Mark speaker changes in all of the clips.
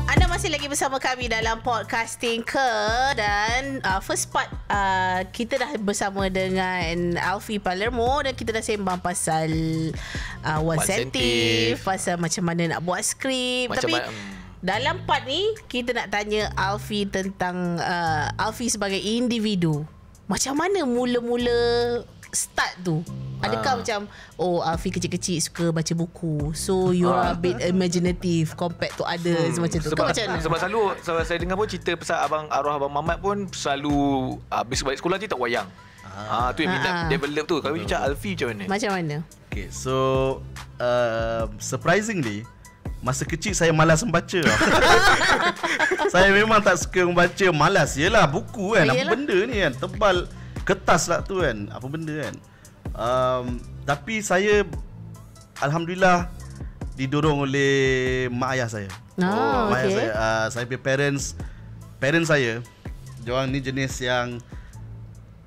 Speaker 1: Anda masih lagi bersama kami dalam podcasting ke dan first part kita dah bersama dengan Alfie Palermo dan kita dah sembang pasal Oncentive, pasal macam mana nak buat skrip. Tapi dalam part ni kita nak tanya Alfie tentang Alfie sebagai individu. Macam mana mula-mula start tu? Adakah macam Alfie kecil-kecil suka baca buku, so you are a bit imaginative compared to others macam tu?
Speaker 2: Sebab selalu saya dengar pun cerita pasal arwah Abang Mamat pun selalu habis balik sekolah je tak wayang. Tu yang minat develop tu. Kalau macam Alfie macam mana?
Speaker 1: Macam mana?
Speaker 3: Okay, so surprisingly masa kecil saya malas membaca. Saya memang tak suka membaca, malas. Yelah buku kan, apa benda ni kan, tebal kertas lah tu kan, apa benda kan. Tapi saya alhamdulillah didorong oleh mak ayah saya. Mak ayah saya, saya punya parents saya, diorang ni jenis yang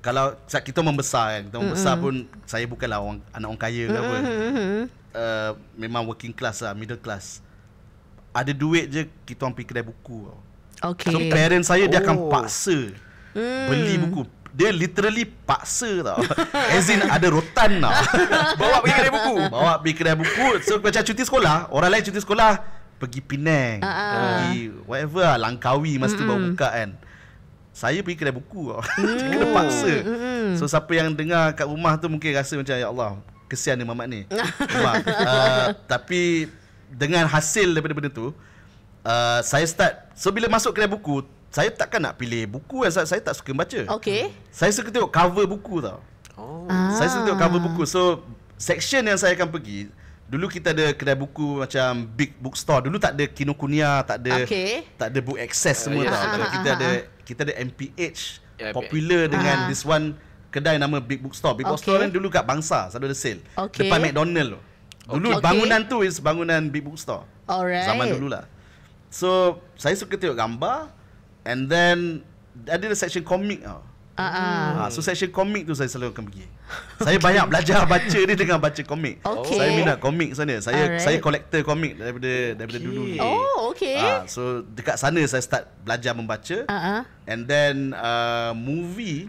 Speaker 3: kalau kita membesar kan, kita membesar pun saya bukanlah anak orang kaya ke apa. Memang working class lah, middle class. Ada duit je kita orang pergi kedai buku. So parents saya dia akan paksa beli buku. Dia literally paksa tau. As in ada rotan tau.
Speaker 2: Bawa pergi kedai buku.
Speaker 3: Bawa pergi kedai buku. So macam cuti sekolah, orang lain cuti sekolah pergi Penang, pergi whatever lah, Langkawi masa tu baru buka kan. Saya pergi kedai buku tau. Kena paksa. So siapa yang dengar kat rumah tu mungkin rasa macam ya Allah, kesian ni mamat ni. Tapi dengan hasil daripada benda tu, saya start. So bila masuk kedai buku, saya takkan nak pilih buku kan, saya tak suka baca. Saya suka tengok cover buku tau. Saya suka tengok cover buku. So section yang saya akan pergi, dulu kita ada kedai buku macam big bookstore. Dulu tak ada Kinokuniya, tak ada Book Access semua tau. Kita ada MPH popular dengan this one kedai nama Big Bookstore. Big Bookstore kan dulu kat Bangsa selalu ada sale. Depan McDonald tu. Dulu bangunan tu is bangunan Big Bookstore. Zaman dulu lah. So saya suka tengok gambar. And then ada section komik tau. So section komik tu saya selalu akan pergi. Saya banyak belajar baca ni dengan baca komik. Saya minat komik sana. Saya collector komik daripada dulu. So dekat sana saya start belajar membaca. And then movie,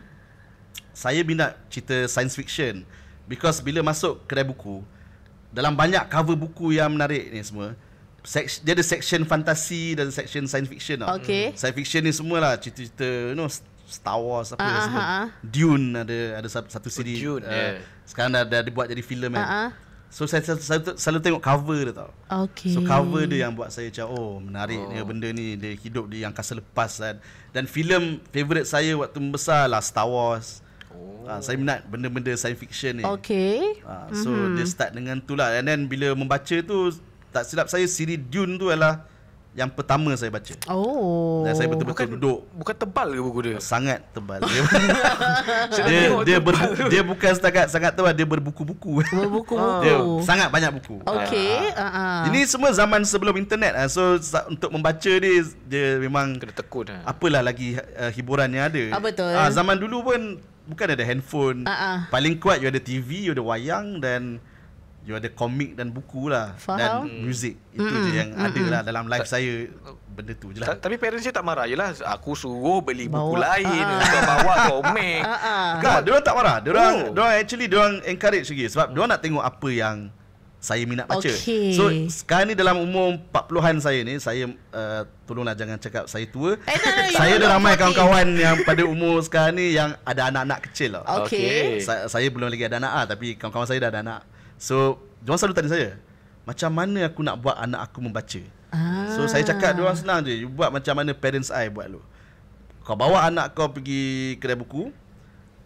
Speaker 3: saya minat cerita science fiction. Because bila masuk kedai buku, dalam banyak cover buku yang menarik ni semua, dia ada section fantasi dan section science fiction tau. Science fiction ni semualah cerita-cerita Star Wars apa semua. Dune ada satu siri. Sekarang dah dibuat jadi filem kan. So saya selalu tengok cover dia tau. So cover dia yang buat saya macam menarik ni benda ni, dia hidup di angkasa lepas kan. Dan filem favourite saya waktu membesar lah Star Wars. Saya minat benda-benda science fiction ni. So dia start dengan tu lah. And then bila membaca tu, tak silap saya siri Dune tu adalah yang pertama saya baca. Dan saya betul-betul duduk.
Speaker 2: Bukan tebal ke buku dia?
Speaker 3: Sangat tebal. Dia bukan sangat tebal, dia berbuku-buku. Dia sangat banyak buku. Ini semua zaman sebelum internet. So untuk membaca dia memang
Speaker 2: kena tekun.
Speaker 3: Apalah lagi hiburan yang ada.
Speaker 1: Betul.
Speaker 3: Zaman dulu pun bukan ada handphone. Paling kuat you ada TV, you ada wayang dan you ada komik dan buku lah. Dan muzik. Itu je yang ada lah dalam life saya. Benda tu je lah.
Speaker 2: Tapi parents dia tak marah. Yelah aku suruh beli buku lain, bawa komik.
Speaker 3: Diorang tak marah. Diorang actually diorang encourage lagi. Sebab diorang nak tengok apa yang saya minat baca. So sekarang ni dalam umur 40-an saya ni, saya tolonglah jangan cakap saya tua. Saya ada ramai kawan-kawan yang pada umur sekarang ni yang ada anak-anak kecil lah. Saya belum lagi ada anak tapi kawan-kawan saya dah ada anak. So diorang selalu tanya saya, macam mana aku nak buat anak aku membaca? So saya cakap diorang senang je. You buat macam mana parents I buat lu. Kau bawa anak kau pergi kedai buku,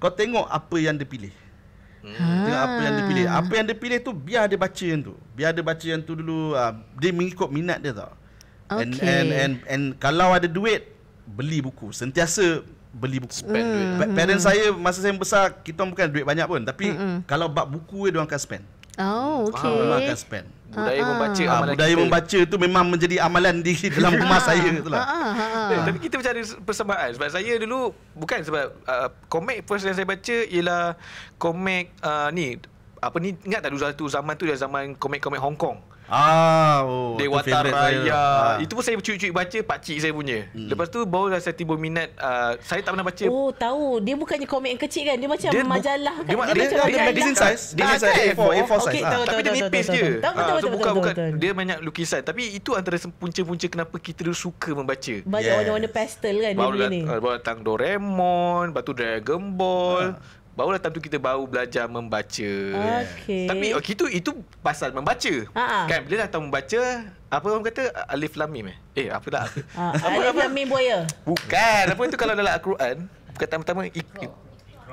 Speaker 3: kau tengok apa yang dia pilih. Tengok apa yang dia pilih. Apa yang dia pilih tu biar dia baca yang tu. Biar dia baca yang tu dulu. Dia mengikut minat dia tau. And kalau ada duit, beli buku. Sentiasa beli buku. Spend duit. Parents saya masa saya besar, kita bukan duit banyak pun, tapi kalau bab buku dia orang akan spend. Memang akan spend.
Speaker 2: Budaya membaca,
Speaker 3: budaya membaca tu memang menjadi amalan di dalam rumah saya itulah.
Speaker 2: Tapi kita macam ada persamaan. Sebab saya dulu bukan sebab komik first yang saya baca ialah komik ni apa ni, ingat tak dulu satu zaman tu dia zaman komik-komik Hong Kong. Dewata Raya. Itu pun saya cuik-cuik baca pakcik saya punya. Lepas tu barulah saya timbul minat. Saya tak pernah baca.
Speaker 1: Oh, tahu. Dia bukannya komik yang kecil kan? Dia macam majalah kan?
Speaker 3: Dia magazine size. Dia A4 size.
Speaker 2: Tapi dia nipis je.
Speaker 1: Betul.
Speaker 2: Dia banyak lukisan. Tapi itu antara punca-punca kenapa kita dulu suka membaca.
Speaker 1: Banyak warna-warna pastel kan dia punya ni.
Speaker 2: Baru datang Doraemon, lepas tu Dragon Ball. Baru datang tu kita baru belajar membaca. Tapi itu pasal membaca. Kan bila datang membaca, apa orang kata alif lam mim apa tak?
Speaker 1: Alif lam mim buaya.
Speaker 2: Bukan. Apa itu kalau dalam Al-Quran, perkataan pertama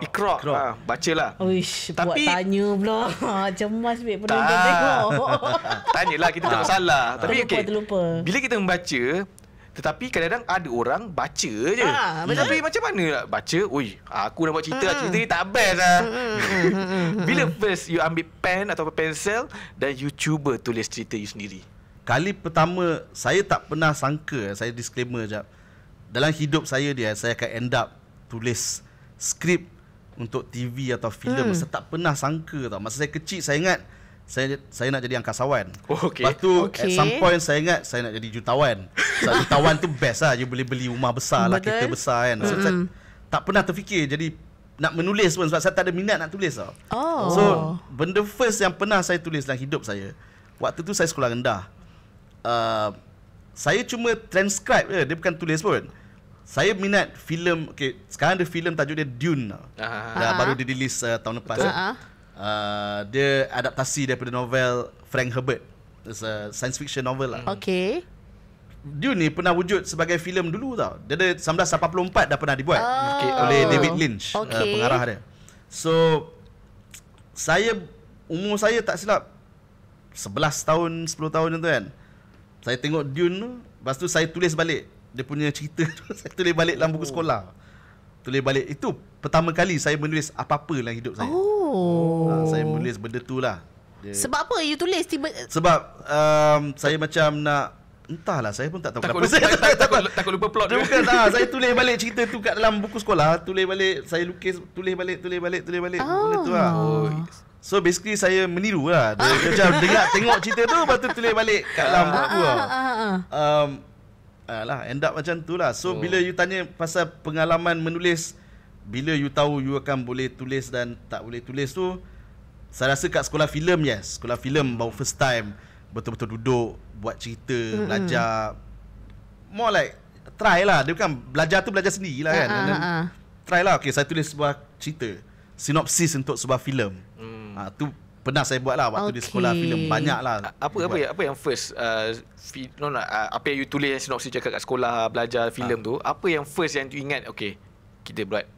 Speaker 2: Iqra. Bacalah.
Speaker 1: Uish, buat tanya pula. Cemas babe penonton tengok.
Speaker 2: Tanyalah, kita tak masalah. Tapi
Speaker 1: terlupa.
Speaker 2: Bila kita membaca, tetapi kadang-kadang ada orang baca je. Tapi macam mana nak baca? Ui, aku nak buat cerita ni tak best lah. Bila first you ambil pen atau pensel dan you cuba tulis cerita you sendiri?
Speaker 3: Kali pertama, saya tak pernah sangka, saya disclaimer sekejap. Dalam hidup saya saya akan end up tulis skrip untuk TV atau filem. Saya tak pernah sangka tau. Masa saya kecil, saya ingat saya nak jadi angkasawan. Lepas tu at some point saya ingat saya nak jadi jutawan. So, jutawan tu best lah. You boleh beli rumah besar lah, kereta besar kan. So, saya tak pernah terfikir jadi nak menulis pun sebab saya tak ada minat nak tulis tau. So benda first yang pernah saya tulis dalam hidup saya, waktu tu saya sekolah rendah. Saya cuma transcribe je, dia bukan tulis pun. Saya minat filem. Sekarang ada filem tajuk dia Dune. Baru dia release tahun lepas. Dia adaptasi daripada novel Frank Herbert. It's a science fiction novel lah. Dune ni pernah wujud sebagai filem dulu tau. Dia ada 1984 dah pernah dibuat oleh David Lynch, pengarah dia. So umur saya tak silap 11 tahun, 10 tahun macam tu kan. Saya tengok Dune tu, lepas tu saya tulis balik dia punya cerita tu. Saya tulis balik dalam buku sekolah. Tulis balik. Itu pertama kali saya menulis apa-apa dalam hidup saya. Saya menulis benda tu lah.
Speaker 1: Sebab apa you tulis?
Speaker 3: Sebab saya macam nak, entahlah, saya pun tak tahu
Speaker 2: takut lupa plot.
Speaker 3: Dia bukan saya tulis balik cerita tu kat dalam buku sekolah. Tulis balik, saya lukis, tulis balik. Benda tu lah. So basically saya meniru lah. Dia macam tengok cerita tu, lepas tu tulis balik kat dalam buku lah. End up macam tu lah. So bila you tanya pasal pengalaman menulis, bila you tahu you akan boleh tulis dan tak boleh tulis tu, saya rasa kat sekolah filem, sekolah filem baru first time betul-betul duduk buat cerita, belajar. More like try lah. Dia bukan belajar tu belajar sendiri lah kan. Try lah. Saya tulis sebuah cerita, sinopsis untuk sebuah filem. Tu pernah saya buat lah waktu di sekolah filem. Banyak lah.
Speaker 2: Apa yang first apa yang you tulis sinopsis cakap kat sekolah belajar filem tu, apa yang first yang you ingat kita buat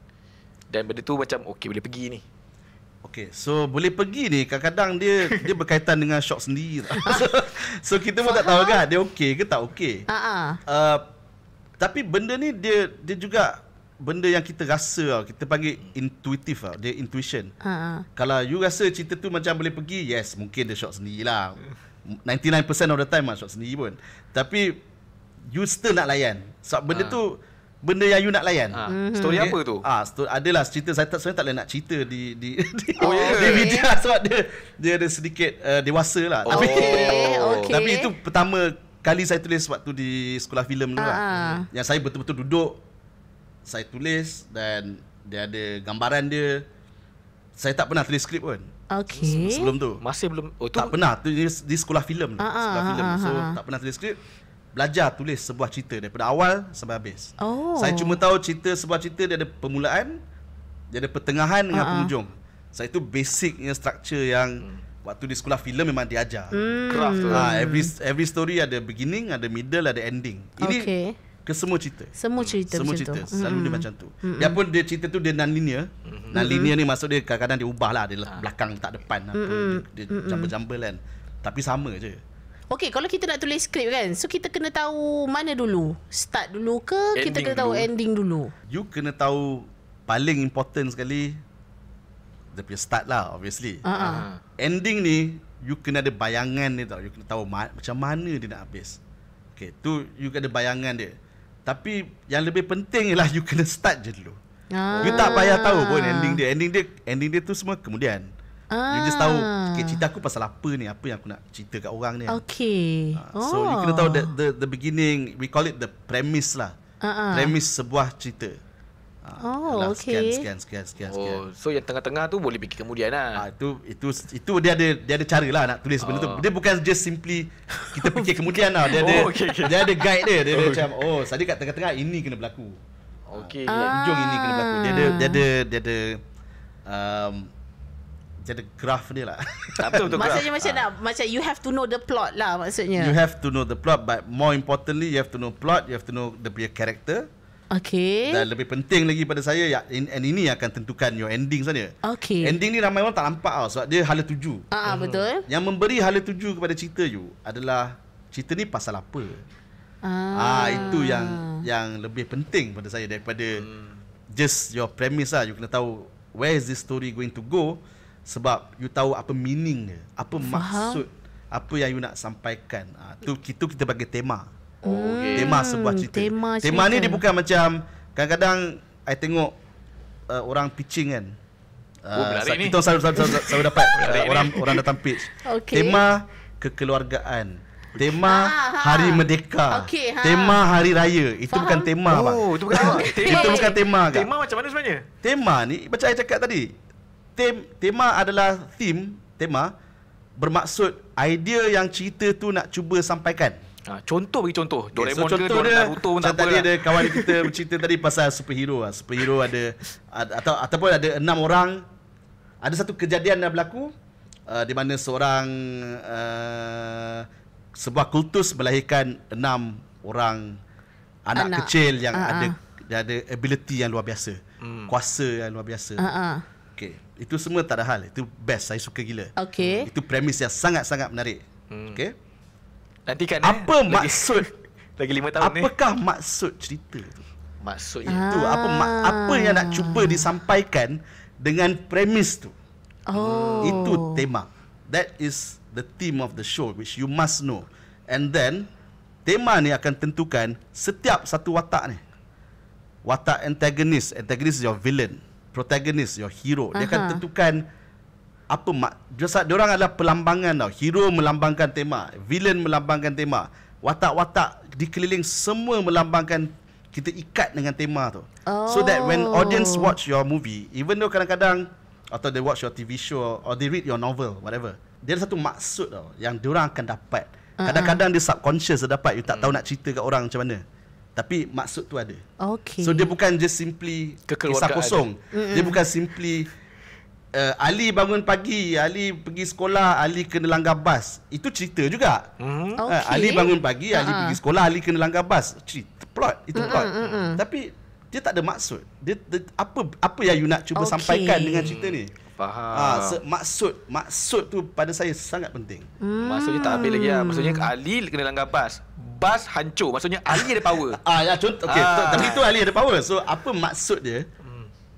Speaker 2: dan benda tu macam boleh pergi ni?
Speaker 3: So boleh pergi ni kadang-kadang dia berkaitan dengan shot sendiri. So kita pun tak tahu kan dia okey ke tak okey. Tapi benda ni dia juga benda yang kita rasa, kita panggil intuitif lah. Dia intuition. Kalau you rasa cerita tu macam boleh pergi, yes, mungkin dia shot sendirilah. 99% of the time lah shot sendiri pun. Tapi you still nak layan. Sebab benda tu benda yang you nak layan.
Speaker 2: Story apa tu?
Speaker 3: Adalah cerita. Saya tak boleh nak cerita di media sebab dia ada sedikit dewasa lah. Tapi itu pertama kali saya tulis waktu di sekolah filem dulu lah. Yang saya betul-betul duduk, saya tulis dan dia ada gambaran dia. Saya tak pernah tulis skrip pun. Sebelum tu.
Speaker 2: Masih belum.
Speaker 3: Tak pernah. Di sekolah filem. Sekolah filem. So tak pernah tulis skrip. Belajar tulis sebuah cerita daripada awal sampai habis. Saya cuma tahu sebuah cerita dia ada permulaan, dia ada pertengahan dengan penghujung. Saya itu basicnya structure yang waktu di sekolah filem memang diajar.
Speaker 2: Craft tu.
Speaker 3: Every story ada beginning, ada middle, ada ending. Ini ke semua cerita. Semua cerita selalu dia macam tu. Biarpun dia cerita tu dia non-linear. Non-linear ni maksud dia kadang-kadang dia ubah lah, dia belakang tak depan dia jumble-jumble kan. Tapi sama je.
Speaker 1: Kalau kita nak tulis skrip kan, so kita kena tahu mana dulu? Start dulu ke ending kita kena tahu ending dulu? You
Speaker 3: kena tahu paling important sekali dia punya start lah, obviously. Ending ni you kena ada bayangan dia tau. You kena tahu macam mana dia nak habis. Tu you kena ada bayangan dia. Tapi yang lebih penting ialah you kena start je dulu. You tak payah tahu pun ending dia. Ending dia tu semua kemudian. You just tahu cerita aku pasal apa ni, apa yang aku nak cerita kat orang ni.
Speaker 1: Okay.
Speaker 3: So you kena tahu the beginning, we call it the premise lah. Premise sebuah cerita.
Speaker 1: Okay.
Speaker 3: Sekian.
Speaker 2: So yang tengah-tengah tu boleh fikir kemudian lah.
Speaker 3: Itu dia ada cara lah nak tulis benda tu. Dia bukan just simply kita fikir kemudian lah. Dia ada dia ada guide dia. Dia ada macam tadi kat tengah-tengah ini kena berlaku.
Speaker 2: Okey.
Speaker 3: Hujung ini kena berlaku. Dia ada graph dia lah.
Speaker 2: Betul.
Speaker 1: Maksudnya macam you have to know the plot lah maksudnya.
Speaker 3: You have to know the plot, but more importantly you have to know plot, you have to know the punya character.
Speaker 1: Okay.
Speaker 3: Dan lebih penting lagi pada saya, and ini akan tentukan your ending saja.
Speaker 1: Okay.
Speaker 3: Ending ni ramai orang tak nampak tau, sebab dia hala tuju.
Speaker 1: Betul.
Speaker 3: Yang memberi hala tuju kepada cerita you adalah cerita ni pasal apa. Itu yang lebih penting pada saya daripada just your premise lah. You kena tahu where is this story going to go, sebab you tahu apa meaning dia, apa maksud, apa yang you nak sampaikan. Itu kita bagi tema. Tema sebuah cerita. Tema ni dia bukan macam kadang-kadang I tengok orang pitching kan. Kita selalu dapat orang datang pitch. Tema kekeluargaan, tema Hari Merdeka, tema Hari Raya. Itu bukan tema bang.
Speaker 2: Itu bukan tema.
Speaker 3: Itu bukan tema kan.
Speaker 2: Tema macam mana sebenarnya?
Speaker 3: Tema ni macam saya cakap tadi. Tema adalah tema bermaksud idea yang cerita tu nak cuba sampaikan.
Speaker 2: Bagi contoh Doraemon
Speaker 3: so
Speaker 2: ke
Speaker 3: Naruto
Speaker 2: pun tak apa.
Speaker 3: Tadi ada kawan kita bercerita tadi pasal superhero. Superhero ataupun ada 6 orang. Ada satu kejadian yang berlaku di mana sebuah kultus melahirkan 6 orang anak kecil yang ada ability yang luar biasa, kuasa yang luar biasa. Okay. Itu semua tak ada hal. Itu best. Saya suka gila. Itu premis yang sangat-sangat menarik. Okay.
Speaker 2: Nantikan
Speaker 3: apa maksud
Speaker 2: lagi 5 tahun ni.
Speaker 3: Apakah maksud cerita tu?
Speaker 2: Maksudnya
Speaker 3: itu apa yang nak cuba disampaikan dengan premis tu. Itu tema. That is the theme of the show which you must know. And then tema ni akan tentukan setiap satu watak ni. Watak antagonist is your villain. Protagonist your hero. Dia akan tentukan apa diorang adalah pelambangan tau. Hero melambangkan tema, villain melambangkan tema, watak-watak di keliling semua melambangkan, kita ikat dengan tema tu. So that when audience watch your movie, even though kadang-kadang atau they watch your TV show or they read your novel, whatever, dia ada satu maksud tau yang diorang akan dapat. Kadang-kadang dia subconscious dia dapat, you tak tahu nak cerita kat orang macam mana, tapi maksud tu ada. So dia bukan just simply kisah kosong. Dia bukan simply Ali bangun pagi, Ali pergi sekolah, Ali kena langgar bas. Itu cerita juga. Ali bangun pagi, Ali pergi sekolah, Ali kena langgar bas. Cerita, plot, itu plot. Tapi dia tak ada maksud. Dia apa yang you nak cuba sampaikan dengan cerita ni?
Speaker 2: Faham.
Speaker 3: Maksud tu pada saya sangat penting.
Speaker 2: Maksudnya tak habis lagi lah. Maksudnya Ali kena langgar bas, bas hancur. Maksudnya Ali ada power.
Speaker 3: Contoh. Tapi tu Ali ada power. So apa maksud dia?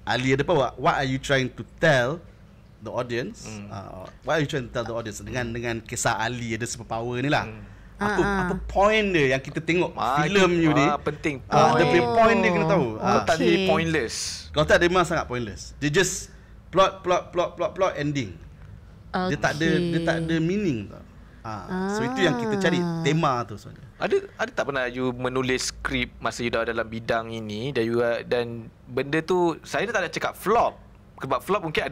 Speaker 3: Ali ada power. What are you trying to tell the audience? What are you trying to tell the audience dengan kisah Ali ada superpower ni lah? Apa point dia yang kita tengok filem you ni?
Speaker 2: Penting.
Speaker 3: Dia punya point dia kena tahu.
Speaker 2: Kalau tak dia pointless.
Speaker 3: Kalau tak dia memang sangat pointless. Dia just plot ending. Dia tak ada meaning tau. So itu yang kita cari, tema tu sebenarnya. Ada
Speaker 2: tak pernah you menulis skrip masa you dah dalam bidang ini dan benda tu, saya tak nak cakap flop. Sebab flop mungkin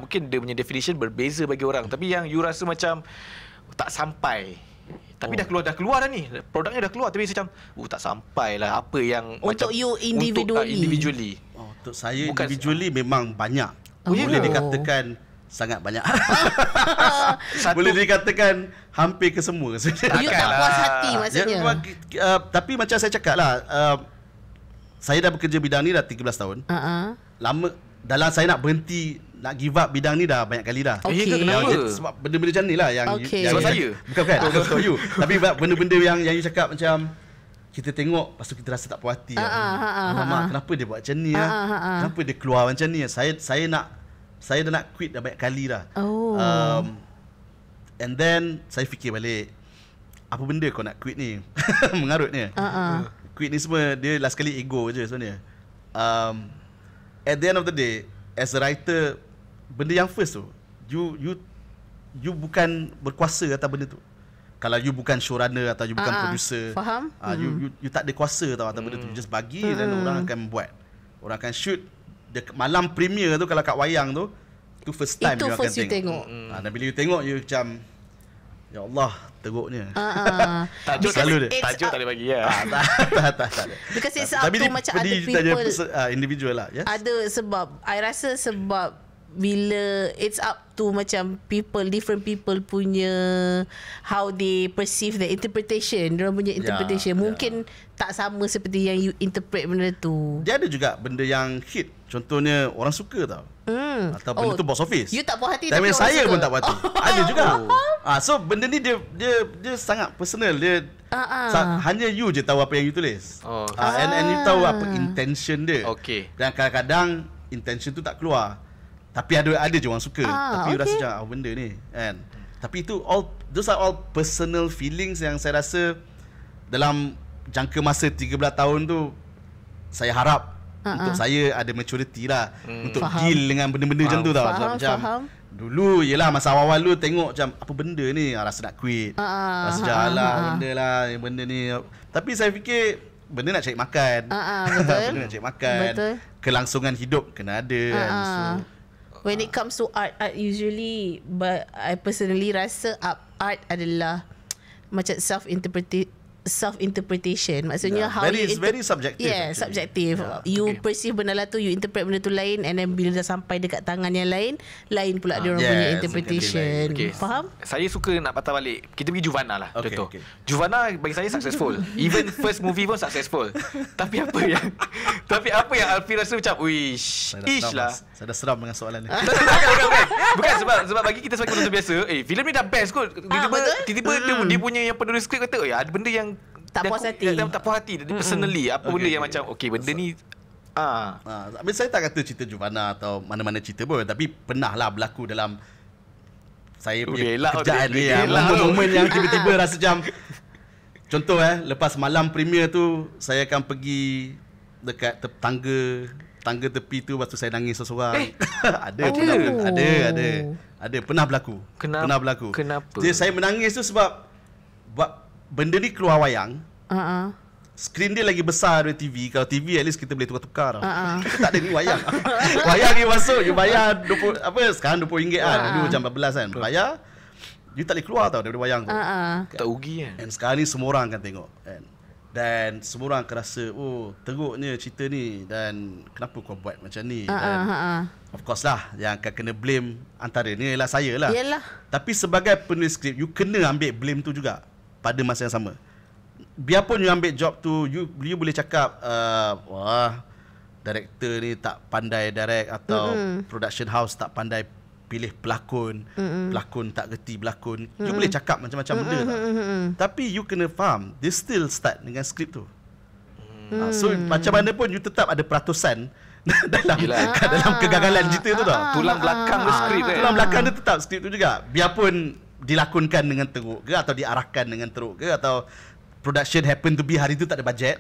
Speaker 2: mungkin dia punya definition berbeza bagi orang, tapi yang you rasa macam tak sampai. Tapi dah keluar dah ni. Produknya dah keluar tapi macam tak sampai lah apa yang
Speaker 1: untuk
Speaker 2: macam
Speaker 1: you individually.
Speaker 3: Untuk saya individually memang banyak. Boleh dikatakan sangat banyak. Boleh dikatakan hampir ke semua.
Speaker 1: You tak puas hati maksudnya.
Speaker 3: Tapi macam saya cakap lah, saya dah bekerja bidang ni dah 13 tahun. Lama dalam saya nak berhenti, nak give up bidang ni dah banyak kali dah.
Speaker 2: Kenapa?
Speaker 3: Sebab benda-benda macam ni lah yang
Speaker 2: sebab saya.
Speaker 3: Bukan for you. Tapi benda-benda yang you cakap macam kita tengok, lepas tu kita rasa tak puas hati. Kenapa dia buat macam ni? Kenapa dia keluar macam ni? Saya dah nak quit dah banyak kali dah. And then saya fikir balik, apa benda kau nak quit ni? Mengarutnya. Quit ni semua dia last kali ego je sebenarnya. At the end of the day, as a writer, benda yang first tu, you bukan berkuasa atas benda tu. Kalau you bukan showrunner atau you bukan producer,
Speaker 1: faham?
Speaker 3: You tak ada kuasa tau atas benda tu. You just bagi dan orang akan buat. Orang akan shoot malam premier tu, kalau kat wayang tu, itu first time
Speaker 1: itu
Speaker 3: you
Speaker 1: first
Speaker 3: akan tengok. Dan bila you tengok, you macam, ya Allah, teruknya.
Speaker 2: Tajuk tak boleh bagi ya.
Speaker 3: Tak.
Speaker 1: Because it's up to macam other people.
Speaker 3: Individual lah. Yes?
Speaker 1: Ada sebab, I rasa sebab bila it's up to macam different people punya how they perceive the interpretation, diorang punya interpretation mungkin tak sama seperti yang you interpret benda tu.
Speaker 3: Dia ada juga benda yang hit, contohnya orang suka tau. Atau benda tu box office.
Speaker 1: You tak puas hati
Speaker 3: tapi saya
Speaker 1: suka.
Speaker 3: pun tak puas hati. Ada juga. So benda ni dia sangat personal. Dia hanya you je tahu apa yang you tulis. And you tahu apa intention dia. Dan kadang-kadang intention tu tak keluar. Tapi ada je orang suka. Tapi you rasa macam benda ni kan. Tapi itu those are all personal feelings yang saya rasa dalam jangka masa 13 tahun tu, saya harap untuk saya ada maturity lah untuk deal dengan benda-benda macam tu tau. Macam dulu yelah masa awal-awal lu tengok macam apa benda ni, rasa nak quit. Rasa jalan benda ni. Tapi saya fikir benda nak cari makan.
Speaker 1: Betul.
Speaker 3: Benda nak cari makan. Betul. Kelangsungan hidup kena ada kan. So
Speaker 1: when it comes to art usually, but I personally rasa art adalah macam self-interpretation. Maksudnya how
Speaker 3: very subjective.
Speaker 1: Yeah, subjective. You perceive benda lah tu, you interpret benda tu lain, and then bila dah sampai dekat tangan yang lain pula dia orang punya interpretation. Faham?
Speaker 2: Saya suka nak patah balik. Kita pergi Juvana lah, contoh. Juvana bagi saya successful. Even first movie pun successful. Tapi apa yang Alfie rasa macam ish lah.
Speaker 3: Saya dah seram dengan soalan ni.
Speaker 2: Bukan sebab bagi kita sebagai penonton biasa, filem ni dah best kot. Tiba-tiba dia punya yang penulis skrip kata, ada benda yang
Speaker 1: tak puas hati.
Speaker 2: Tak puas hati personally. Apa benda yang macam benda ni
Speaker 3: Tapi saya tak kata cerita Juvana atau mana-mana cerita pun, tapi pernah lah berlaku dalam saya punya kerjaan ni. Momen yang tiba-tiba rasa macam, contoh lepas malam premier tu, saya akan pergi dekat tangga tepi tu, lepas tu saya nangis seorang. Ada pernah berlaku.
Speaker 2: Kenapa?
Speaker 3: Jadi saya menangis tu sebab benda ni keluar wayang. Skrin dia lagi besar dari TV. Kalau TV at least kita boleh tukar-tukar. Kita tak ada ni wayang. Wayang ni masuk, you bayar 20, sekarang RM20 kan. Dulu macam 14 kan. Bayar, you tak boleh keluar tau daripada wayang tu.
Speaker 2: Tak rugi kan.
Speaker 3: And sekarang ni semua orang akan tengok kan. Dan semua orang akan rasa, teruknya cerita ni, dan kenapa kau buat macam ni. Dan of course lah, yang akan kena blame antara ni ialah saya lah.
Speaker 1: Yalah.
Speaker 3: Tapi sebagai penulis skrip, you kena ambil blame tu juga pada masa yang sama. Biarpun you ambil job tu, you boleh cakap, director ni tak pandai direct, atau production house tak pandai pilih pelakon, pelakon tak reti berlakon. You boleh cakap macam-macam benda tau. Tapi you kena faham, dia still start dengan skrip tu. So macam mana pun you tetap ada peratusan dalam kegagalan cerita tu tau.
Speaker 2: Tulang belakang tu skrip kan.
Speaker 3: Tulang belakang dia tetap skrip tu juga. Biarpun dilakonkan dengan teruk ke, atau diarahkan dengan teruk ke, atau production happen to be hari tu tak ada bajet.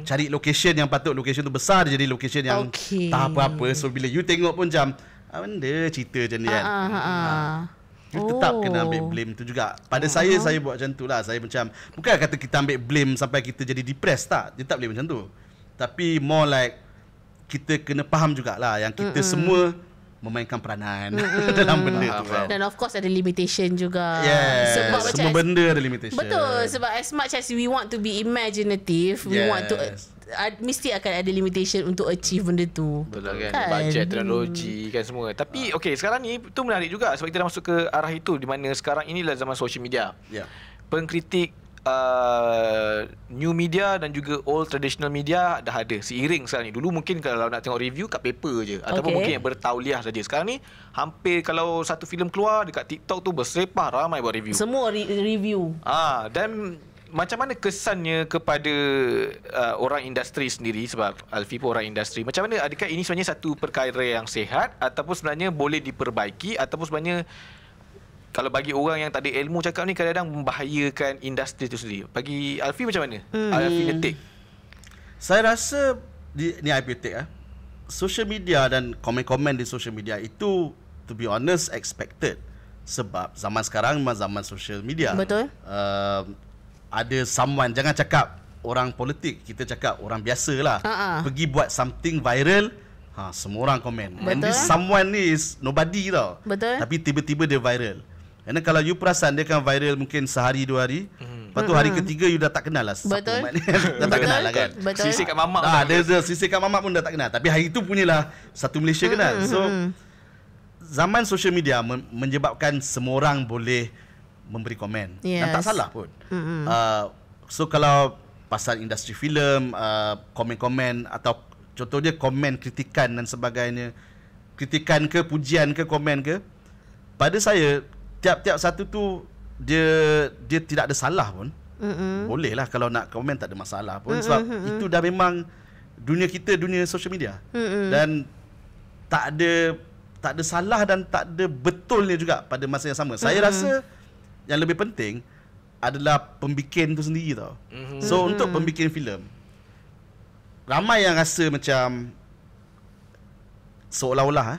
Speaker 3: Cari location yang patut location tu besar, dia jadi location yang tak apa-apa. So bila you tengok pun macam benda cerita macam ni kan. You tetap kena ambil blame tu juga. Pada saya buat macam tu lah. Saya macam, bukan kata kita ambil blame sampai kita jadi depressed, tak. Dia tak boleh macam tu. Tapi more like kita kena faham jugalah yang kita semua memainkan peranan dalam benda tu kan.
Speaker 1: Dan of course ada limitation juga.
Speaker 3: Sebab semua benda ada limitation.
Speaker 1: Betul. Sebab as much as we want to be imaginative, we want to mesti akan ada limitation untuk achieve benda tu.
Speaker 2: Betul kan? Budget, teknologi kan semua. Tapi sekarang ni tu menarik juga sebab kita dah masuk ke arah itu, di mana sekarang inilah zaman social media. Pengkritik new media dan juga old traditional media dah ada seiring sekarang ni. Dulu mungkin kalau nak tengok review kat paper je, ataupun mungkin yang bertauliah saja. Sekarang ni hampir kalau satu filem keluar dekat TikTok tu bersepah ramai buat review.
Speaker 1: Semua review.
Speaker 2: Dan macam mana kesannya kepada orang industri sendiri, sebab Alfie pun orang industri. Macam mana, adakah ini sebenarnya satu perkara yang sihat, ataupun sebenarnya boleh diperbaiki, ataupun sebenarnya kalau bagi orang yang tak ada ilmu cakap ni kadang-kadang membahayakan industri itu sendiri. Bagi Alfie macam mana? Alfie ngetik.
Speaker 3: Saya rasa ni I take social media dan komen-komen di social media itu to be honest, expected. Sebab zaman sekarang memang zaman social media.
Speaker 1: Betul.
Speaker 3: Ada someone, jangan cakap orang politik, kita cakap orang biasa lah. Pergi buat something viral, semua orang komen.
Speaker 1: Betul.
Speaker 3: And this someone ni is nobody tau.
Speaker 1: Betul.
Speaker 3: Tapi tiba-tiba dia viral. And kalau you perasan dia akan viral mungkin sehari 2 hari. Lepas tu hari ketiga you dah tak kenal lah.
Speaker 1: Betul.
Speaker 3: Dah tak kenal lah kan.
Speaker 1: Betul.
Speaker 2: Sisik kat mamak.
Speaker 3: Sisik kat mamak pun dah tak kenal. Tapi hari tu punyalah satu Malaysia kenal. So zaman social media menyebabkan semua orang boleh memberi komen. Dan tak salah pun. So kalau pasal industri filem, komen-komen atau contohnya komen kritikan dan sebagainya, kritikan ke pujian ke komen ke, pada saya tiap-tiap satu tu dia tidak ada salah pun. Boleh lah kalau nak komen, tak ada masalah pun. Sebab itu dah memang dunia kita, dunia social media. Dan tak ada salah dan tak ada betulnya juga pada masa yang sama. Saya rasa yang lebih penting adalah pembikin tu sendiri tau. So untuk pembikin filem, ramai yang rasa macam seolah-olah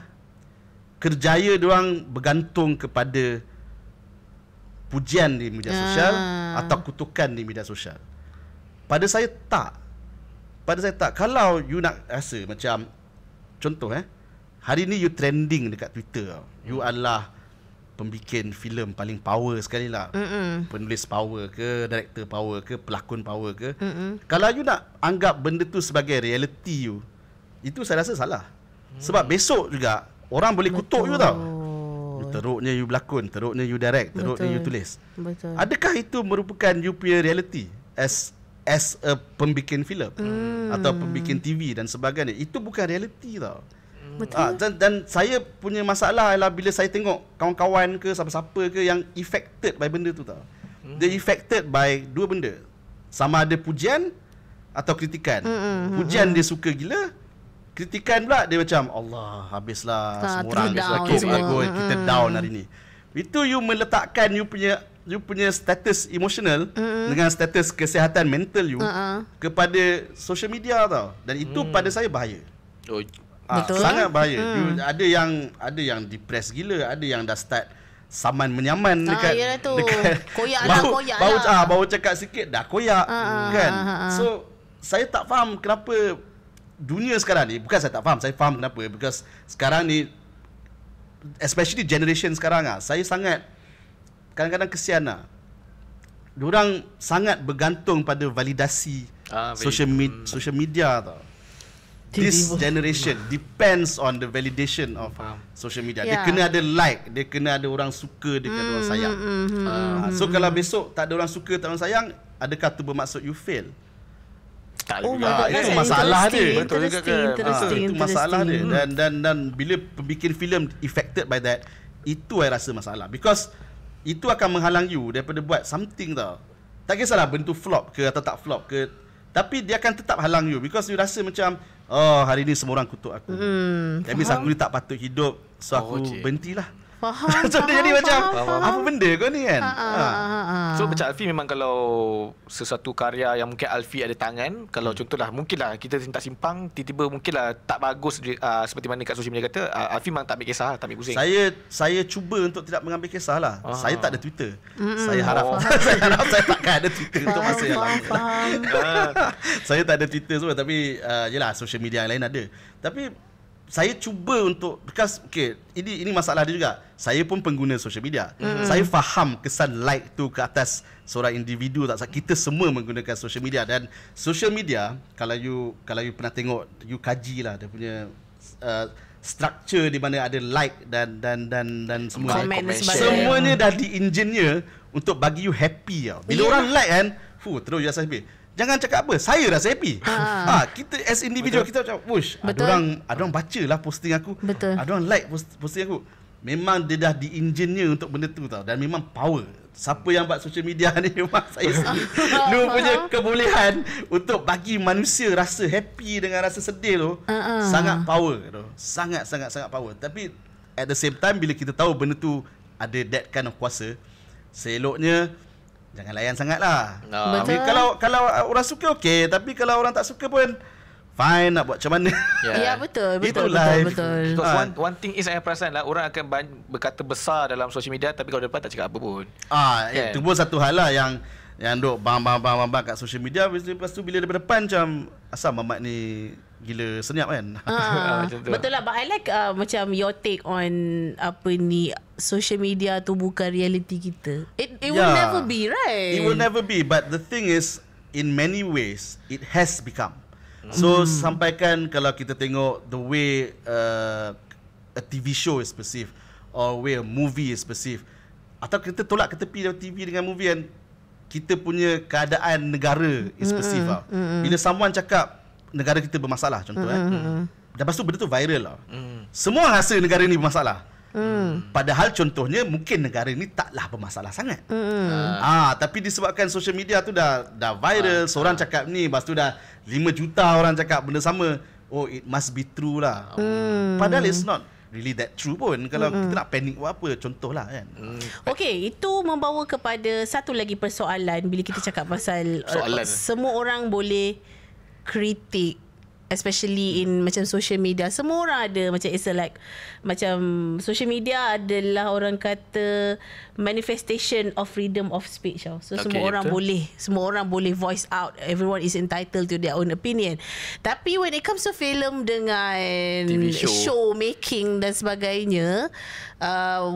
Speaker 3: kerjaya diorang bergantung kepada pujian di media sosial atau kutukan di media sosial. Pada saya tak. Kalau you nak rasa macam contoh hari ni you trending dekat Twitter tau. You adalah pembikin filem paling power sekali lah. Penulis power ke, director power ke, pelakon power ke. Kalau you nak anggap benda tu sebagai reality you, itu saya rasa salah. Sebab besok juga orang boleh kutuk you tau. Teruknya you berlakon, teruknya you direct, teruknya you tulis.
Speaker 1: Betul.
Speaker 3: Adakah itu merupakan you punya reality as a pembikin filem atau pembikin TV dan sebagainya? Itu bukan reality tau. Dan saya punya masalah adalah bila saya tengok kawan-kawan ke siapa-siapa ke yang affected by benda tu tau. Dia affected by dua benda. Sama ada pujian atau kritikan. Pujian dia suka gila, kritikan pula dia macam Allah, habislah semua orang kita down hari ni. Itu you meletakkan you punya status emosional dengan status kesihatan mental you kepada social media tau. Dan itu pada saya bahaya. Sangat bahaya. Ada yang depressed gila, ada yang dah start saman menyaman dekat
Speaker 1: koyak
Speaker 3: baru cakap sikit dah koyak kan. So saya tak faham kenapa dunia sekarang ni, bukan saya tak faham, saya faham kenapa, because sekarang ni especially generation sekarang saya sangat kadang-kadang kesian diorang sangat bergantung pada validasi social media tau. This generation depends on the validation of social media. Dia kena ada like, dia kena ada orang suka, dia kena ada orang sayang. So kalau besok tak ada orang suka, tak ada orang sayang, adakah tu bermaksud you fail? Tak juga. Itu masalah dia. Betul juga kan. Itu masalah dia. Dan bila pembikin filem affected by that, itu saya rasa masalah. Because itu akan menghalang you daripada buat something tau. Tak kisahlah bentuk flop ke atau tak flop ke, tapi dia akan tetap halang you because you rasa macam hari ni semua orang kutuk aku. That means aku ni tak patut hidup, so aku berhentilah.
Speaker 1: Faham.
Speaker 3: So dia jadi macam apa benda kau ni kan.
Speaker 2: So macam Alfie memang kalau sesuatu karya yang mungkin Alfie ada tangan, kalau contohlah mungkinlah kita tak simpang, tiba-tiba mungkinlah tak bagus seperti mana kat social media kata, Alfie memang tak ambil kisah, tak ambil pusing.
Speaker 3: Saya cuba untuk tidak mengambil kisah lah. Saya tak ada Twitter. Saya harap saya takkan ada Twitter untuk masa yang lama. Saya tak ada Twitter semua, tapi yelah social media yang lain ada. Tapi saya cuba untuk, because ini masalah dia juga. Saya pun pengguna social media. Saya faham kesan like tu ke atas seorang individu tak. Kita semua menggunakan social media, dan social media kalau you pernah tengok, you kajilah dia punya structure di mana ada like dan semua semuanya dah di-engineer untuk bagi you happy tau. Bila orang like kan, terus you rasa happy. Jangan cakap apa, saya rasa happy. Kita as individual, kita macam ada orang baca lah posting aku. Ada orang like posting aku. Memang dia dah di-engineer untuk benda tu tau. Dan memang power. Siapa yang buat social media ni memang saya dia punya kebolehan untuk bagi manusia rasa happy dengan rasa sedih tu sangat power tu. Sangat power. Tapi at the same time, bila kita tahu benda tu ada that kind of kuasa, seeloknya jangan layan sangat lah. Kalau orang suka okey, tapi kalau orang tak suka pun fine, nak buat macam mana.
Speaker 1: Ya, betul.
Speaker 2: Because one thing is saya perasan lah, orang akan berkata besar dalam social media, tapi kalau depan tak cakap apa pun.
Speaker 3: Itu pun satu hal lah yang duk bang kat social media. Lepas tu bila daripada depan macam, asal Mamat ni gila senyap kan.
Speaker 1: Betul lah. But I like macam your take on social media tu bukan reality kita. It will never be, right?
Speaker 3: It will never be. But the thing is, in many ways it has become. So sampaikan kalau kita tengok the way a TV show is perceived, or way a movie is perceived, atau kita tolak ke tepi TV dengan movie kan, kita punya keadaan negara is perceived lah. Bila someone cakap negara kita bermasalah contoh lepas tu benda tu viral lah. Semua rasa negara ni bermasalah. Padahal contohnya mungkin negara ni taklah bermasalah sangat. Tapi disebabkan social media tu dah viral, seorang cakap ni, lepas tu dah 5 juta orang cakap benda sama. Oh, it must be true lah. Padahal it's not really that true pun. Kalau kita nak panik buat apa, contohlah kan.
Speaker 1: Okay, itu membawa kepada satu lagi persoalan. Bila kita cakap pasal semua orang boleh kritik, especially in macam social media. Semua orang ada macam it's like macam social media adalah orang kata manifestation of freedom of speech. So semua orang boleh voice out. Everyone is entitled to their own opinion. Tapi when it comes to film dengan show making dan sebagainya,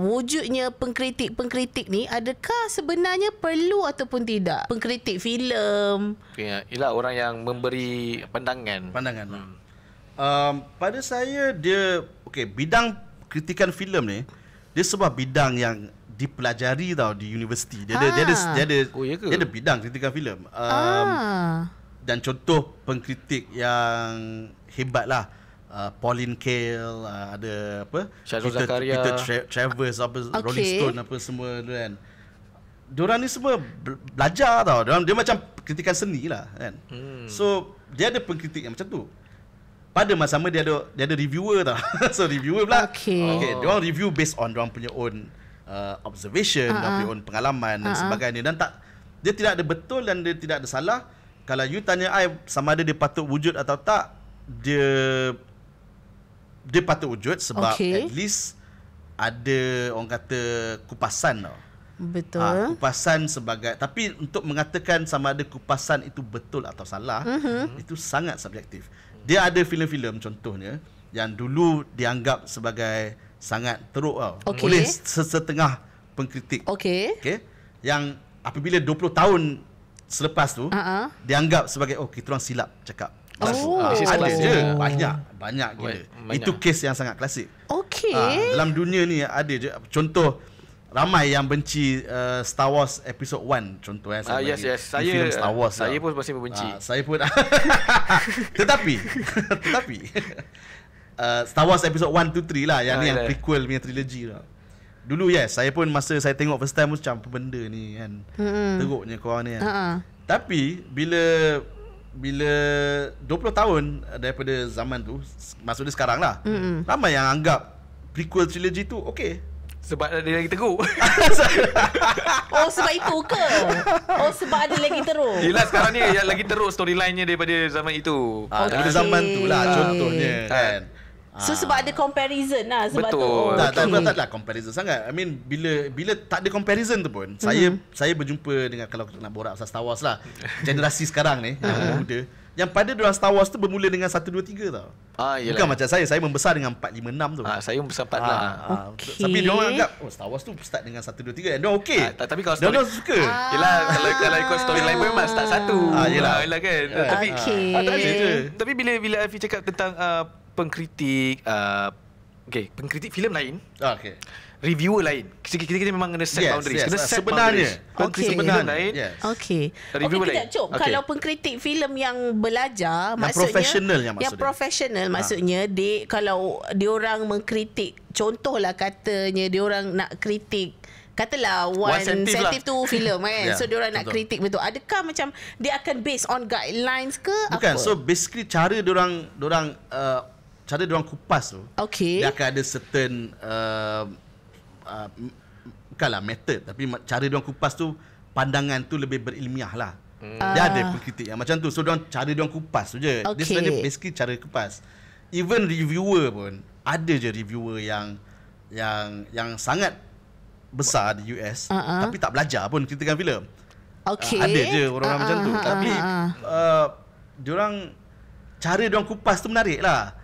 Speaker 1: wujudnya pengkritik ni, adakah sebenarnya perlu ataupun tidak pengkritik filem?
Speaker 2: Ialah orang yang memberi pandangan.
Speaker 3: Pada saya dia bidang kritikan filem ni, dia sebuah bidang yang dipelajari tau di universiti. Dia ada bidang kritikan filem. Dan contoh pengkritik yang hebat lah, Pauline Kael, ada apa, Peter Travers, Rolling Stone, apa semua tu kan. Diorang ni semua belajar tau. Dia macam kritikan seni lah kan. So dia ada pengkritik yang macam tu. Pada masa sama dia ada reviewer tau. So reviewer pula diorang review based on diorang punya own observation, diorang punya own pengalaman dan sebagainya. Dan dia tidak ada betul dan dia tidak ada salah. Kalau you tanya I sama ada dia patut wujud atau tak, dia patut wujud sebab at least ada orang kata kupasan tau.
Speaker 1: Betul.
Speaker 3: Kupasan sebagai, tapi untuk mengatakan sama ada kupasan itu betul atau salah, itu sangat subjektif. Dia ada filem-filem contohnya yang dulu dianggap sebagai sangat teruk tau. Oleh setengah pengkritik. Yang apabila 20 tahun selepas tu dianggap sebagai kita orang silap cakap. Ada je banyak gila. Itu kes yang sangat klasik. Dalam dunia ni ada je contoh. Ramai yang benci Star Wars Episode 1 contoh
Speaker 2: filem
Speaker 3: Star Wars
Speaker 2: saya pun masih membenci.
Speaker 3: Saya pun tetapi Star Wars Episode 1 to 3 lah yang ni yang prequel punya trilogy lah. Dulu saya pun masa saya tengok first time macam apa benda ni kan. Teruknya korang ni kan. Tapi bila 20 tahun daripada zaman tu, maksudnya sekarang lah, ramai yang anggap prequel trilogy tu
Speaker 2: sebab dia lagi teruk.
Speaker 1: Sebab itu ke? Sebab ada lagi teruk.
Speaker 2: Yelah sekarang ni yang lagi teruk storyline-nya daripada zaman itu.
Speaker 3: Daripada zaman tu lah contohnya kan.
Speaker 1: So sebab ada comparison lah sebab
Speaker 2: betul.
Speaker 1: tu.
Speaker 3: Tak lah comparison sangat. I mean bila tak ada comparison tu pun, saya berjumpa dengan, kalau nak borak pasal Star Wars lah, generasi sekarang ni yang muda, yang pada diorang Star Wars tu bermula dengan 1, 2, 3 tau. Bukan macam saya membesar dengan 4, 5, 6 tu.
Speaker 2: Saya membesar 4
Speaker 3: Tapi diorang anggap Star Wars tu start dengan 1, 2, 3 and diorang
Speaker 2: tapi kalau story,
Speaker 3: diorang suka.
Speaker 2: Yelah kalau ikut storyline pun memang start 1. Yelah kan. Tapi bila Afi cakap tentang pengkritik pengkritik filem lain, reviewer lain, kita memang kena set boundaries. Kena set
Speaker 3: sebenarnya
Speaker 2: pengkritik filem lain.
Speaker 1: Reviewer lain. Kalau pengkritik filem yang belajar,
Speaker 3: yang
Speaker 1: maksudnya yang profesional, maksudnya kalau diorang mengkritik, contohlah katanya diorang nak kritik, katalah one sensitive tu filem kan. So diorang nak kritik betul. Adakah macam dia akan based on guidelines ke?
Speaker 3: Bukan. So basically cara diorang kupas tu, dia akan ada certain bukanlah method, tapi cara diorang kupas tu, pandangan tu lebih berilmiah lah. Dia ada pengkritik yang macam tu. So cara diorang kupas tu je. Dia sebenarnya basically cara kupas. Even reviewer pun, ada je reviewer yang sangat besar di US, tapi tak belajar pun kritikan filem. Ada je orang-orang macam tu. Tapi diorang, cara diorang kupas tu menarik lah.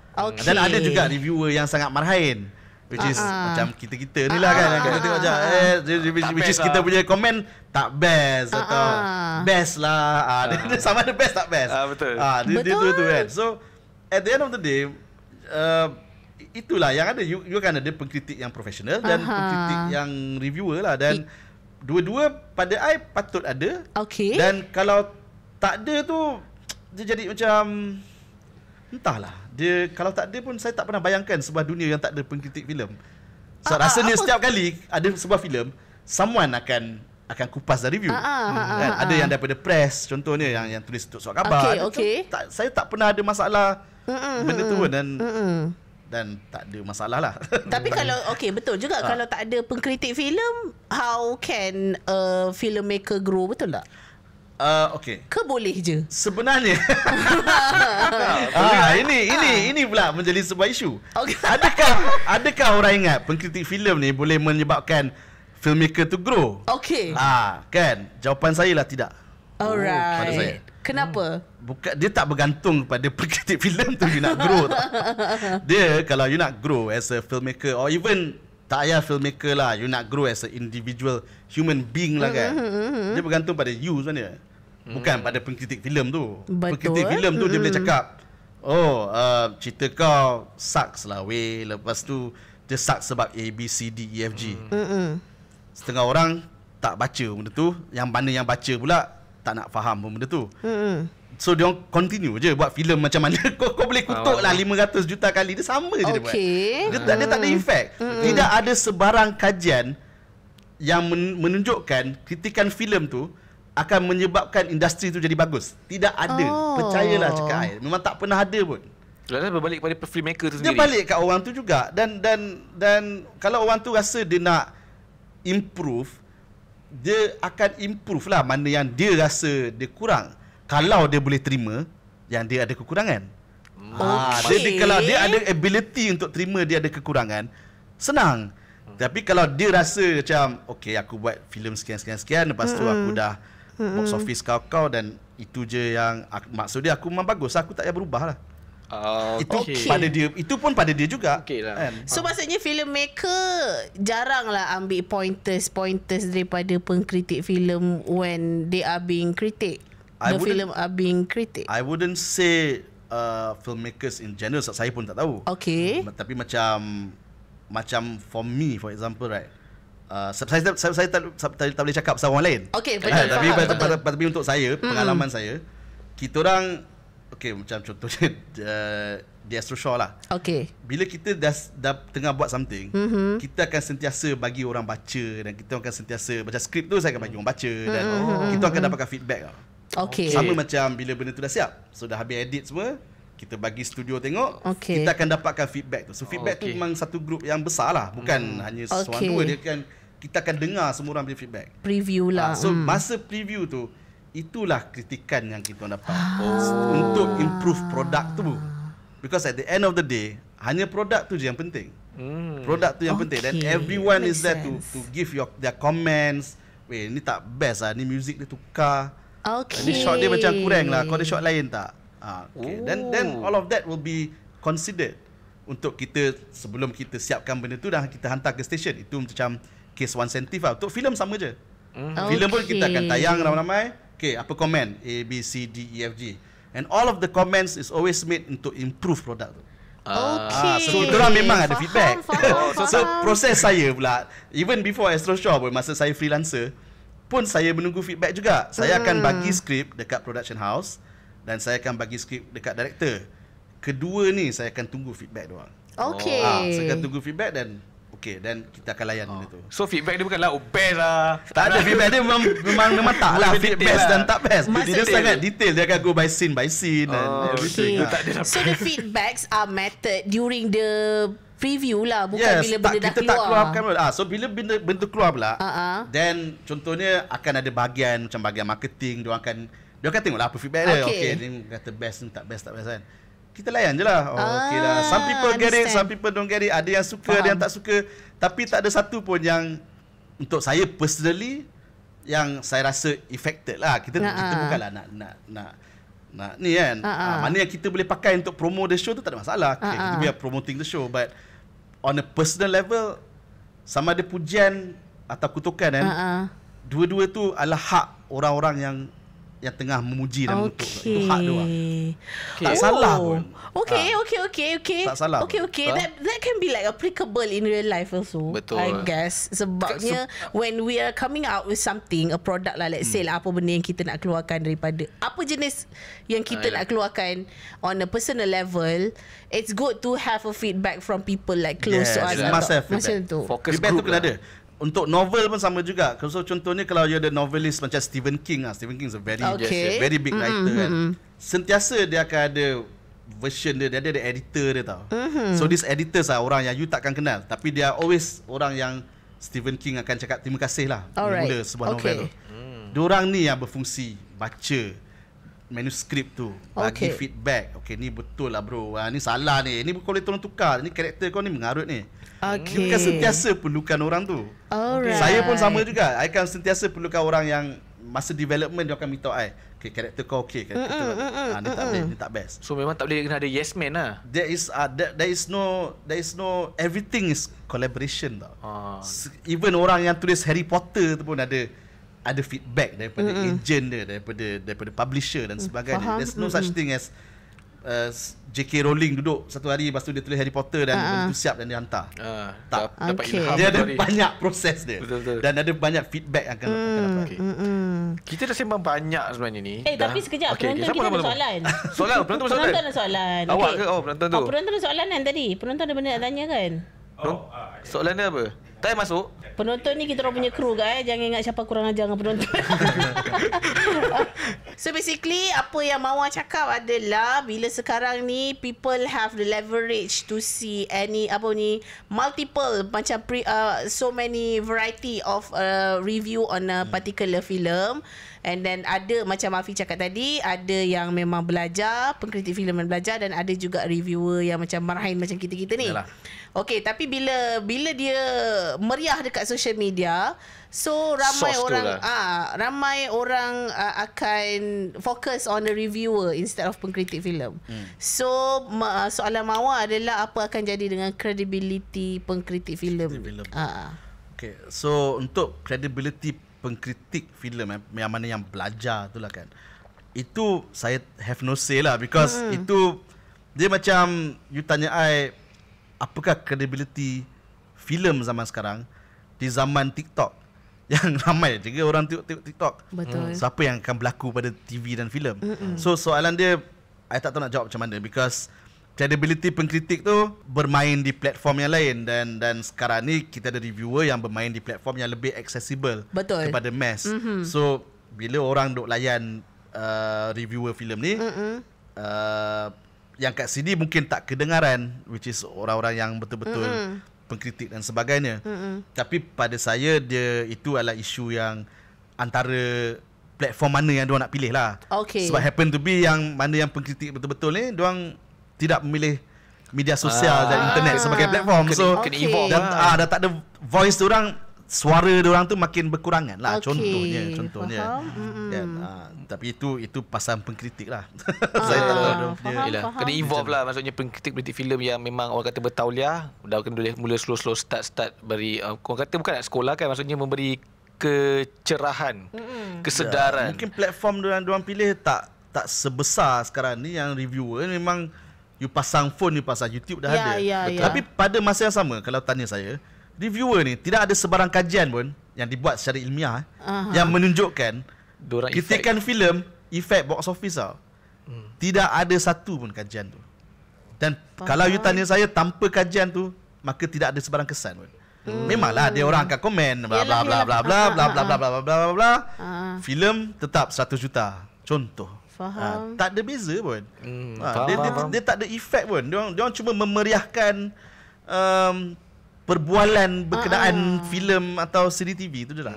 Speaker 3: Dan ada juga reviewer yang sangat marhain, which is macam kita-kita ni lah kan. Kita tengok je which is kita punya komen tak best atau best lah. Dia sama ada best tak best.
Speaker 2: Betul.
Speaker 3: Dia tu kan. So at the end of the day, itulah yang ada. You kan ada pengkritik yang profesional dan pengkritik yang reviewer lah. Dan dua-dua pada I patut ada. Dan kalau tak ada tu, dia jadi macam entahlah. Dia kalau tak ada pun, saya tak pernah bayangkan sebuah dunia yang tak ada pengkritik filem. So rasanya setiap kali ada sebuah filem, someone akan kupas dan review. Kan? Ada yang daripada press, contohnya yang tulis untuk surat khabar. Saya tak pernah ada masalah benda tu pun, dan tak ada masalah lah.
Speaker 1: Tapi kalau betul juga kalau tak ada pengkritik filem, how can a filmmaker grow, betul tak? Ke boleh je sebenarnya? Ini pula menjadi sebuah isu. Adakah orang ingat pengkritik filem ni boleh menyebabkan filmmaker tu grow? Kan? Jawapan saya lah tidak. Alright. Pada saya. Kenapa?
Speaker 3: Bukan, dia tak bergantung pada pengkritik filem tu you nak grow. Dia kalau you nak grow as a filmmaker, or even tak payah filmmaker lah, you nak grow as a individual human being lah kan. Dia bergantung pada you sebenarnya. Bukan pada pengkritik filem tu. Pengkritik filem tu dia boleh cakap, cerita kau sucks lah weh. Lepas tu dia sucks sebab A, B, C, D, E, F, G. Setengah orang tak baca benda tu, yang mana yang baca pula tak nak faham pun benda tu. So dia continue je buat filem macam mana. Kau boleh kutuk lah 500 juta kali, dia sama je dia buat. Dia tak ada efek. Tidak ada sebarang kajian yang menunjukkan kritikan filem tu akan menyebabkan industri tu jadi bagus. Tidak ada. Percayalah cakap I. Memang tak pernah ada pun.
Speaker 2: Dia berbalik pada filmmaker tu sendiri.
Speaker 3: Dia balik kat orang tu juga. Dan kalau orang tu rasa dia nak improve, dia akan improve lah mana yang dia rasa dia kurang. Kalau dia boleh terima yang dia ada kekurangan. Kalau dia ada ability untuk terima dia ada kekurangan, senang. Tapi kalau dia rasa macam, aku buat filem sekian, lepas tu aku dah box office kau dan itu je yang maksud dia, aku memang bagus, aku tak payah berubah lah. Pada dia, itu pun pada dia juga.
Speaker 1: So maksudnya filmmaker jaranglah ambil pointers daripada pengkritik filem when they are being critic. The film are being critic.
Speaker 3: I wouldn't say filmmakers in general, saya pun tak tahu. Tapi macam for me, for example, right, saya tak boleh cakap pasal orang lain. Tapi untuk saya, pengalaman saya, kita orang, macam contohnya di Astro Shaw lah. Bila kita dah tengah buat something, kita akan sentiasa bagi orang baca, dan kita akan sentiasa baca skrip tu, saya akan bagi orang baca, dan kita akan dapatkan feedback lah. Sama macam bila benda tu dah siap, so dah habis edit semua, kita bagi studio tengok, kita akan dapatkan feedback tu. So feedback tu memang satu grup yang besar lah, bukan hanya seorang dua. Kita akan dengar semua orang punya feedback,
Speaker 1: preview lah.
Speaker 3: So masa preview tu, itulah kritikan yang kita dapat untuk improve produk tu. Because at the end of the day, hanya produk tu je yang penting. Produk tu yang penting. Dan everyone is there to give their comments. Weh, ni tak best lah, ni music dia tukar, ni shot dia macam kurang lah, kau ada shot lain tak? Then all of that will be considered untuk kita, sebelum kita siapkan benda tu dan kita hantar ke station. Itu macam case one sensitive lah. Untuk filem sama je. Filem pun kita akan tayang ramai-ramai. Apa komen? A, B, C, D, E, F, G. And all of the comments is always made untuk improve produk tu. So kita orang memang ada feedback. So proses saya pula, even before Astro Shaw pun, masa saya freelancer pun, saya menunggu feedback juga. Saya akan bagi skrip dekat production house, dan saya akan bagi skrip dekat director. Kedua ni saya akan tunggu feedback diorang. Saya akan tunggu feedback dan dan kita akan layan benda tu.
Speaker 2: So feedback dia bukanlah best lah.
Speaker 3: Tak ada, feedback dia memang tak lah fit best dan tak best. Dia sangat detail. Dia akan go by scene and everything.
Speaker 1: So the feedbacks are method during the preview lah, bukan bila benda dah keluar.
Speaker 3: Kita tak keluarkan pula. So bila benda keluar pula, then contohnya akan ada bahagian macam bahagian marketing, dia akan Dia akan tengok lah apa feedback dia. Okay, ni kata best ni tak best kan. Kita layan je lah. Okay lah. Some people get it, some people don't get it. Ada yang suka, ada yang tak suka. Tapi tak ada satu pun yang untuk saya personally yang saya rasa affected lah. Kita bukanlah nak ni kan. Mana yang kita boleh pakai untuk promo the show tu tak ada masalah. Okay, kita biar promoting the show, but on a personal level, sama ada pujian atau kutukan kan, dua-dua tu adalah hak orang-orang yang tengah memuji dan mengutuk. Itu hak dia. Tak salah pun.
Speaker 1: Okay.
Speaker 3: Tak salah.
Speaker 1: Okay. That can be like applicable in real life also.
Speaker 2: Betul.
Speaker 1: I guess. Sebabnya when we are coming out with something, a product lah, let's say lah, apa benda yang kita nak keluarkan daripada apa jenis yang kita nak keluarkan on a personal level, it's good to have a feedback from people like close to us.
Speaker 3: Must have feedback.
Speaker 1: Macam tu.
Speaker 2: Focus
Speaker 3: Feedback
Speaker 2: group
Speaker 3: tu kena ada. Untuk novel pun sama juga. So contohnya kalau you ada novelist macam Stephen King lah. Stephen King is a very big writer kan. Sentiasa dia akan ada version dia ada editor dia tau. So these editors lah orang yang you takkan kenal, tapi dia always orang yang Stephen King akan cakap terima kasih lah mula sebuah novel tu. Diorang ni yang berfungsi baca manuskrip tu, bagi feedback. Okay, ni betul lah bro, ni salah ni, ni boleh tolong tukar, ni karakter kau ni mengarut ni. Kita kan sentiasa perlukan orang tu. Saya pun sama juga. I akan sentiasa perlukan orang yang masa development dia akan minta I, okay, karakter kau okay, karakter kau ni tak boleh, ni tak best.
Speaker 2: So memang tak boleh kena ada yes man lah.
Speaker 3: There is no everything is collaboration tau. Even orang yang tulis Harry Potter tu pun ada feedback daripada agent dia, daripada publisher dan sebagainya. There's no such thing as J.K. Rowling duduk satu hari lepas tu dia tulis Harry Potter dan benda tu siap dan dia hantar. Tak.
Speaker 2: Dapat ilham.
Speaker 3: Dia ada banyak proses dia. Betul. Dan ada banyak feedback yang akan dapat.
Speaker 2: Kita dah sembang banyak sebenarnya ni.
Speaker 1: Tapi sekejap, penonton kita ada soalan.
Speaker 2: Penonton
Speaker 1: ada soalan.
Speaker 2: Awak ke? Penonton tu.
Speaker 1: Penonton ada soalan kan tadi? Penonton ada benda nak tanya kan?
Speaker 2: Soalan dia apa? Tak masuk.
Speaker 1: Penonton ni kita orang punya kru kan. Jangan ingat siapa kurang ajar dengan penonton. So basically apa yang Mawar cakap adalah bila sekarang ni people have the leverage to see multiple macam so many variety of review on a particular film. And then ada macam Afi cakap tadi, ada yang memang belajar, pengkritik filem yang belajar, dan ada juga reviewer yang macam marahin macam kita-kita ni. Yalah. Okay, tapi bila dia meriah dekat social media, so ramai orang akan fokus on the reviewer instead of pengkritik filem. So soalan Mawar adalah apa akan jadi dengan credibility pengkritik filem?
Speaker 3: Okay, so untuk credibility pengkritik filem yang mana yang belajar tu lah kan, itu saya have no say lah, because itu dia macam you tanya I apakah credibility filem zaman sekarang di zaman TikTok yang ramai juga orang tengok TikTok. Betul. Siapa yang akan berlaku pada TV dan filem? So soalan dia I tak tahu nak jawab macam mana, because credibility pengkritik tu bermain di platform yang lain, dan sekarang ni kita ada reviewer yang bermain di platform yang lebih accessible kepada mass. So bila orang duk layan reviewer filem ni, yang kat sini mungkin tak kedengaran, which is orang-orang yang betul-betul pengkritik dan sebagainya. Tapi pada saya itu adalah isu yang antara platform mana yang diorang nak pilih lah. Sebab happen to be yang mana yang pengkritik betul-betul ni, diorang tidak memilih media sosial dan internet sebagai platform. So dah tak ada voice diorang, suara diorang tu makin berkurangan lah. Contohnya tapi itu pasal pengkritik lah. Saya tak tahu dia
Speaker 2: kena evolve lah. Maksudnya pengkritik filem yang memang orang kata bertauliah, dah kena mula slow start beri orang kata bukan nak sekolah kan, maksudnya memberi kecerahan, kesedaran.
Speaker 3: Mungkin platform diorang pilih tak sebesar sekarang ni. Yang reviewer memang you pasang phone, you pasang YouTube dah ada. Tapi pada masa yang sama, kalau tanya saya, reviewer ni tidak ada sebarang kajian pun yang dibuat secara ilmiah yang menunjukkan kritikan filem efek box office tau. Tidak ada satu pun kajian tu. Dan kalau you tanya saya, tanpa kajian tu maka tidak ada sebarang kesan pun. Memanglah dia orang akan komen bla bla bla bla bla bla bla bla bla bla bla. Filem tetap 100 juta. Contoh. Tak ada beza pun. Dia tak ada efek pun. Dia cuma memeriahkan perbualan berkenaan filem atau siri TV tu je lah.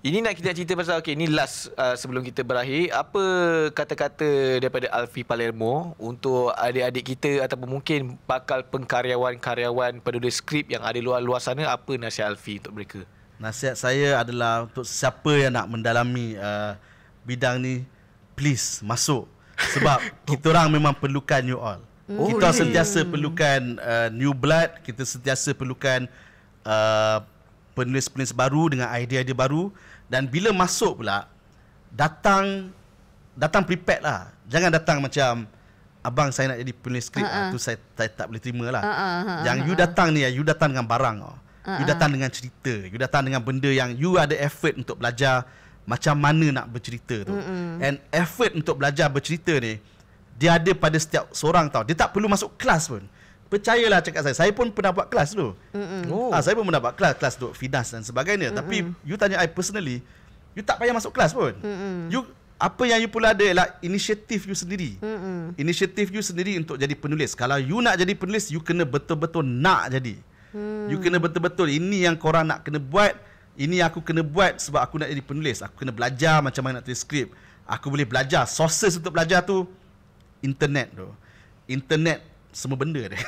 Speaker 2: Ini nak kita cerita pasal ni last sebelum kita berakhir, apa kata-kata daripada Alfie Palermo untuk adik-adik kita ataupun mungkin bakal pengkaryawan-karyawan penulis skrip yang ada luar sana, apa nasihat Alfie untuk mereka?
Speaker 3: Nasihat saya adalah untuk siapa yang nak mendalami bidang ni, please masuk, sebab kita orang memang perlukan you all. Kita sentiasa perlukan new blood, kita sentiasa perlukan penulis-penulis baru dengan idea-idea baru. Dan bila masuk pula, datang prepared lah. Jangan datang macam, abang saya nak jadi penulis skrip, tu saya tak boleh terima lah. Yang you datang ni, you datang dengan barang. You datang dengan cerita, you datang dengan benda yang you ada effort untuk belajar macam mana nak bercerita tu. And effort untuk belajar bercerita ni, dia ada pada setiap seorang tau. Dia tak perlu masuk kelas pun. Percayalah cakap saya pun pernah buat kelas dulu. Saya pun pernah buat kelas untuk Fidas dan sebagainya. Tapi you tanya I personally, you tak payah masuk kelas pun. You, apa yang you pula ada ialah inisiatif you sendiri. Inisiatif you sendiri untuk jadi penulis. Kalau you nak jadi penulis, you kena betul-betul nak jadi. You kena betul-betul, ini yang korang nak kena buat, ini yang aku kena buat sebab aku nak jadi penulis. Aku kena belajar macam mana nak tulis skrip. Aku boleh belajar. Sources untuk belajar tu internet tu. Internet semua benda dia.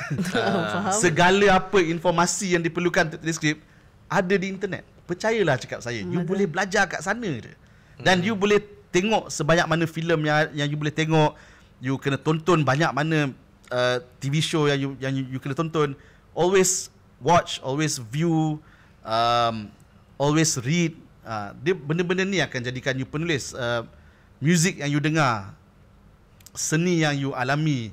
Speaker 3: Segala apa informasi yang diperlukan untuk tulis skrip ada di internet. Percayalah cakap saya. You boleh belajar kat sana je. Dan you boleh tengok sebanyak mana filem yang you boleh tengok. You kena tonton banyak mana TV show yang you kena tonton. Always watch, always view, always read. Dia benda-benda ni akan jadikan you penulis. Music yang you dengar, seni yang you alami,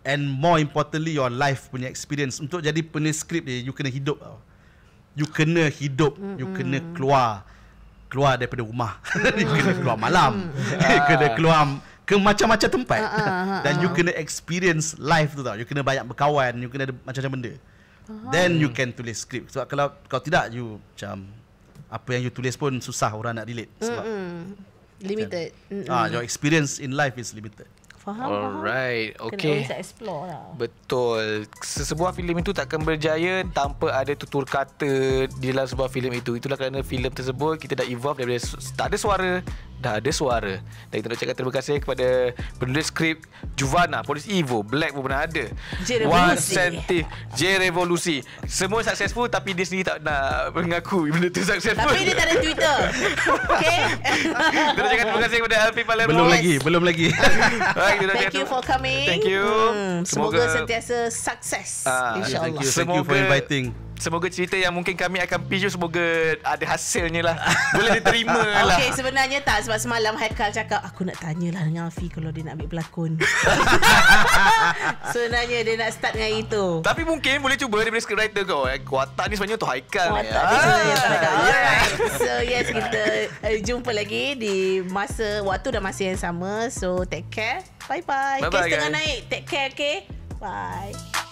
Speaker 3: and more importantly your life punya experience. Untuk jadi penulis skrip ni, you kena hidup tau. You kena hidup. You kena keluar daripada rumah. You kena keluar malam. You kena keluar ke macam-macam tempat. Dan you kena experience life tu tau. You kena banyak berkawan. You kena ada macam-macam benda. Then you can tulis skrip. Sebab kalau tidak, you macam apa yang you tulis pun susah orang nak relate. Sebab
Speaker 1: limited.
Speaker 3: Your experience in life is limited.
Speaker 1: Faham.
Speaker 2: Alright, okay.
Speaker 1: Kena always explore lah.
Speaker 2: Betul. Sesebuah filem itu takkan berjaya tanpa ada tutur kata di dalam sebuah filem itu. Itulah kerana filem tersebut kita dah evolve daripada tak ada suara, dah ada suara. Dan kita nak cakap terima kasih kepada penulis skrip Juvana, Polis Evo, Black pun pernah ada, J Revolusi. Semua successful tapi dia sendiri tak nak mengaku benda tu successful.
Speaker 1: Tapi dia tak ada Twitter. Okay.
Speaker 2: Kita nak cakap terima kasih kepada Alfie Palermo.
Speaker 3: Belum lagi.
Speaker 1: Thank you for coming.
Speaker 2: Thank you.
Speaker 1: Semoga sentiasa sukses. InsyaAllah.
Speaker 3: Thank you for inviting.
Speaker 2: Semoga cerita yang mungkin kami akan pitch, semoga ada hasilnya lah. Boleh diterima lah.
Speaker 1: Okay, sebenarnya tak. Sebab semalam Haikal cakap, aku nak tanyalah dengan Alfie kalau dia nak ambil pelakon. Sebenarnya dia nak start dengan itu.
Speaker 2: Tapi mungkin boleh cuba daripada scriptwriter kau. Kuatan ni sebenarnya untuk Haikal.
Speaker 1: Kuatan ni sebenarnya untuk Haikal. Alright. So yes, kita jumpa lagi di waktu dan masa yang sama. So take care. Bye-bye.
Speaker 2: Bye-bye,
Speaker 1: Kes tengah
Speaker 2: guys.
Speaker 1: naik. Take care, okay? Bye.